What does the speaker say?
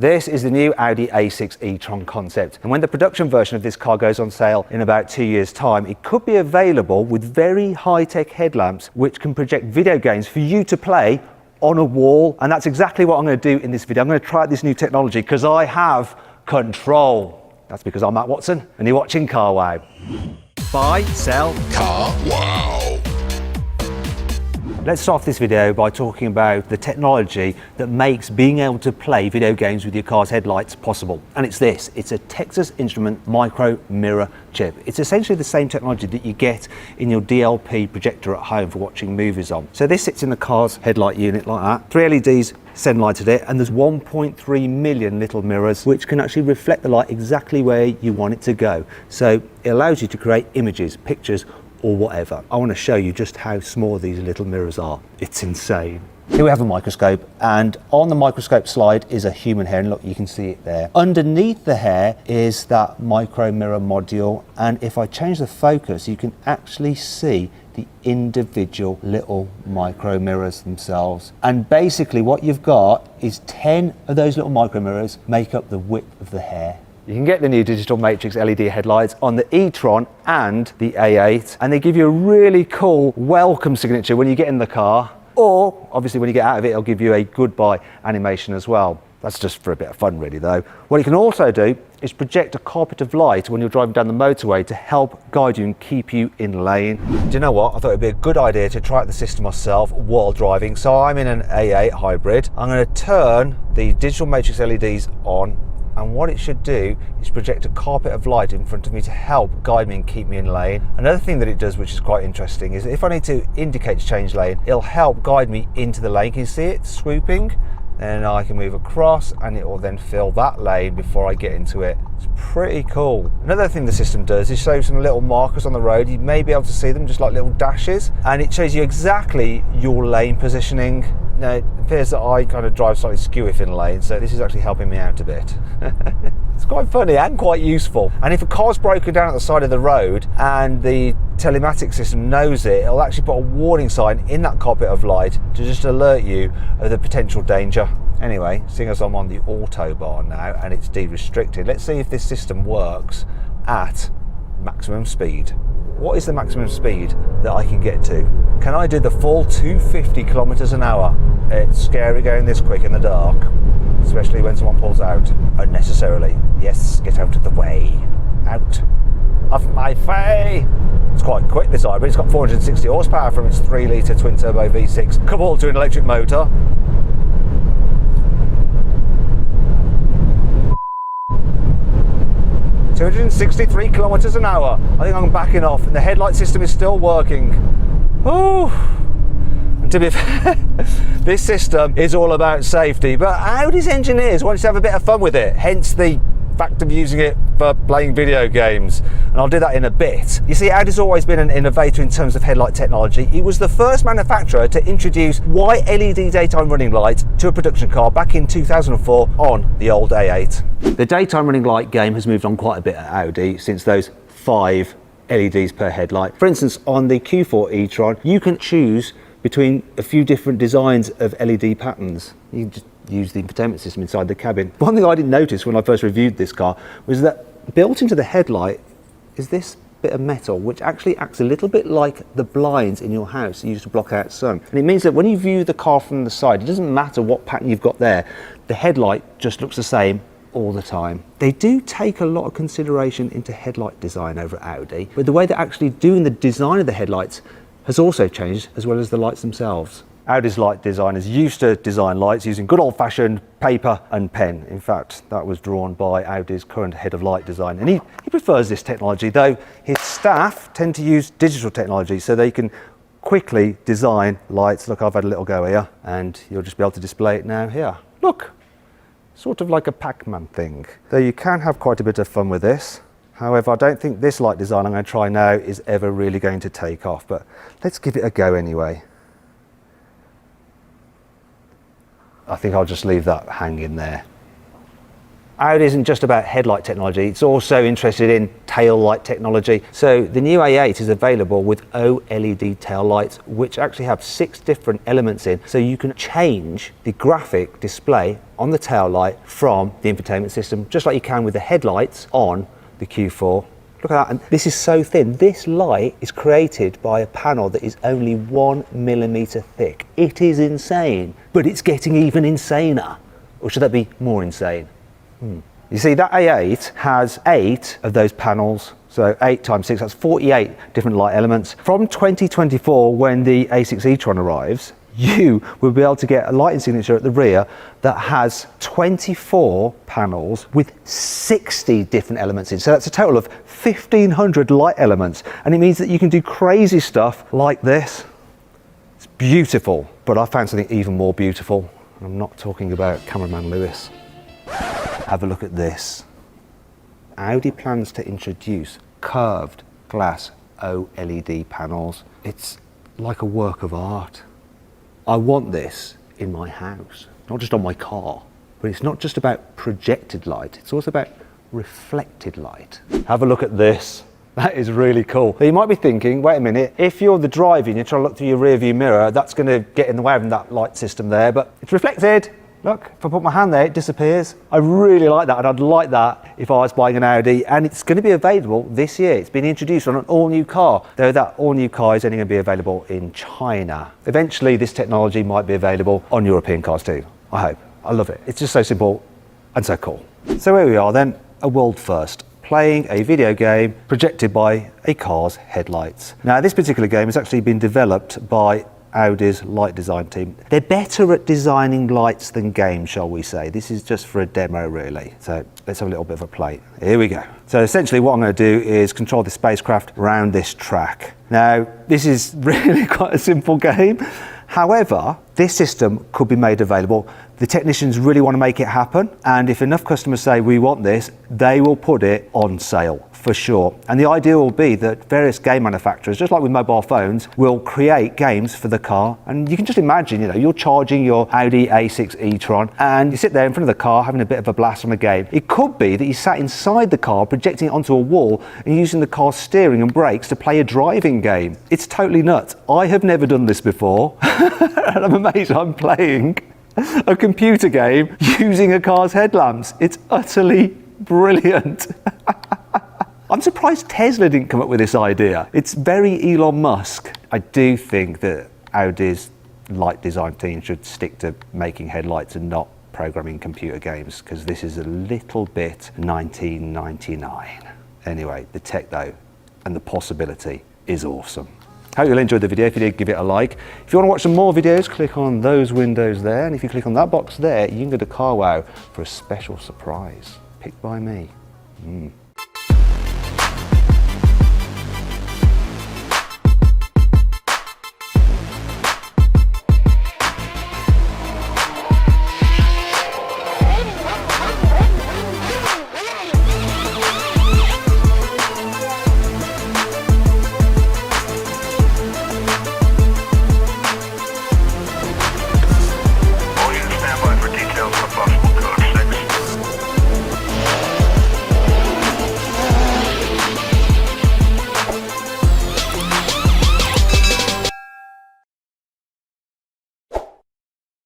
This is the new Audi A6 e-tron concept, and when the production version of this car goes on sale in about 2 years' time, it could be available with very high-tech headlamps which can project video games for you to play on a wall. And that's exactly what I'm going to do in this video. I'm going to try out this new technology because I have control. That's because I'm Matt Watson and you're watching Carwow. Buy, sell, Carwow. Let's start off this video by talking about the technology that makes being able to play video games with your car's headlights possible. And it's this, it's a Texas Instrument micro mirror chip. It's essentially the same technology that you get in your DLP projector at home for watching movies on. So this sits in the car's headlight unit like that. 3 LEDs send light at it, and there's 1.3 million little mirrors which can actually reflect the light exactly where you want it to go. So it allows you to create images, pictures, or whatever. I want to show you just how small these little mirrors are. It's insane. Here we have a microscope, and on the microscope slide is a human hair, and look, you can see it there. Underneath the hair is that micro mirror module, and if I change the focus, you can actually see the individual little micro mirrors themselves. And basically what you've got is 10 of those little micro mirrors make up the width of the hair. You can get the new digital matrix LED headlights on the e-tron and the A8, and they give you a really cool welcome signature when you get in the car, or obviously when you get out of it, it'll give you a goodbye animation as well. That's just for a bit of fun really though. What you can also do is project a carpet of light when you're driving down the motorway to help guide you and keep you in lane. Do you know what? I thought it'd be a good idea to try out the system myself while driving. So I'm in an A8 hybrid. I'm going to turn the digital matrix LEDs on, and what it should do is project a carpet of light in front of me to help guide me and keep me in lane. Another thing that it does, which is quite interesting, is if I need to indicate to change lane, it'll help guide me into the lane. Can you see it swooping? And I can move across and it will then fill that lane before I get into it. It's pretty cool. Another thing the system does is show some little markers on the road. You may be able to see them just like little dashes, and it shows you exactly your lane positioning. Now, it appears that I kind of drive slightly skew if in lane, so this is actually helping me out a bit. It's quite funny and quite useful. And if a car's broken down at the side of the road and the telematics system knows it, it'll actually put a warning sign in that carpet of light to just alert you of the potential danger. Anyway, seeing as I'm on the Autobahn now and it's de-restricted, let's see if this system works at maximum speed. What is the maximum speed that I can get to? Can I do the full 250 kilometers an hour? It's scary going this quick in the dark, especially when someone pulls out unnecessarily. Yes, get out of the way. Out of my way. It's quite quick, this hybrid. It's got 460 horsepower from its 3-litre twin-turbo V6 coupled to an electric motor. $263 kilometers an hour. I think I'm backing off, and the headlight system is still working. Ooh. And to be fair, this system is all about safety, but Audi's engineers want you to have a bit of fun with it, hence the fact of using it for playing video games, and I'll do that in a bit. You see, Audi's always been an innovator in terms of headlight technology. It was the first manufacturer to introduce white LED daytime running light to a production car back in 2004 on the old A8. The daytime running light game has moved on quite a bit at Audi since those 5 LEDs per headlight. For instance, on the Q4 e-tron, you can choose between a few different designs of LED patterns. You can just use the infotainment system inside the cabin. One thing I didn't notice when I first reviewed this car was that built into the headlight is this bit of metal which actually acts a little bit like the blinds in your house used to block out sun. And it means that when you view the car from the side, it doesn't matter what pattern you've got there, the headlight just looks the same all the time. They do take a lot of consideration into headlight design over at Audi, but the way they're actually doing the design of the headlights has also changed, as well as the lights themselves. Audi's light designers used to design lights using good old-fashioned paper and pen. In fact, that was drawn by Audi's current head of light design, and he prefers this technology, though his staff tend to use digital technology so they can quickly design lights. Look, I've had a little go here, and you'll just be able to display it now here. Look, sort of like a Pac-Man thing. Though you can have quite a bit of fun with this. However, I don't think this light design I'm going to try now is ever really going to take off, but let's give it a go anyway. I think I'll just leave that hanging there. Audi isn't just about headlight technology, it's also interested in tail light technology. So the new A8 is available with OLED tail lights, which actually have 6 different elements in, so you can change the graphic display on the tail light from the infotainment system, just like you can with the headlights on the Q4. Look at that, and this is so thin. This light is created by a panel that is only 1 millimeter thick. It is insane, but it's getting even insaner. Or should that be more insane? You see, that A8 has 8 of those panels, so 8 times 6, that's 48 different light elements. From 2024, when the A6 e-tron arrives, you will be able to get a lighting signature at the rear that has 24 panels with 60 different elements in. So that's a total of 1,500 light elements. And it means that you can do crazy stuff like this. It's beautiful, but I found something even more beautiful. I'm not talking about cameraman Lewis. Have a look at this. Audi plans to introduce curved glass OLED panels. It's like a work of art. I want this in my house, not just on my car. But it's not just about projected light, it's also about reflected light. Have a look at this. That is really cool. You might be thinking, wait a minute, if you're the driver and you're trying to look through your rear view mirror, that's going to get in the way of that light system there, but it's reflected. Look, if I put my hand there, it disappears. I really like that, and I'd like that if I was buying an Audi, and it's going to be available this year. It's been introduced on an all-new car, though that all-new car is only going to be available in China. Eventually, this technology might be available on European cars too. I hope. I love it. It's just so simple and so cool. So here we are then, a world first, playing a video game projected by a car's headlights. Now, this particular game has actually been developed by Audi's light design team. They're better at designing lights than games, shall we say. This is just for a demo, really. So let's have a little bit of a play. Here we go. So essentially what I'm going to do is control the spacecraft around this track. Now, this is really quite a simple game. However, this system could be made available. The technicians really want to make it happen, and if enough customers say we want this, they will put it on sale for sure. And the idea will be that various game manufacturers, just like with mobile phones, will create games for the car. And you can just imagine, you're charging your Audi A6 e-tron and you sit there in front of the car having a bit of a blast on a game. It could be that you sat inside the car projecting it onto a wall and using the car's steering and brakes to play a driving game. It's totally nuts. I have never done this before and I'm amazed I'm playing a computer game using a car's headlamps. It's utterly brilliant. I'm surprised Tesla didn't come up with this idea. It's very Elon Musk. I do think that Audi's light design team should stick to making headlights and not programming computer games, because this is a little bit 1999. Anyway, the tech though, and the possibility is awesome. Hope you'll enjoy the video. If you did, give it a like. If you want to watch some more videos, click on those windows there, and if you click on that box there, you can go to CarWow for a special surprise picked by me.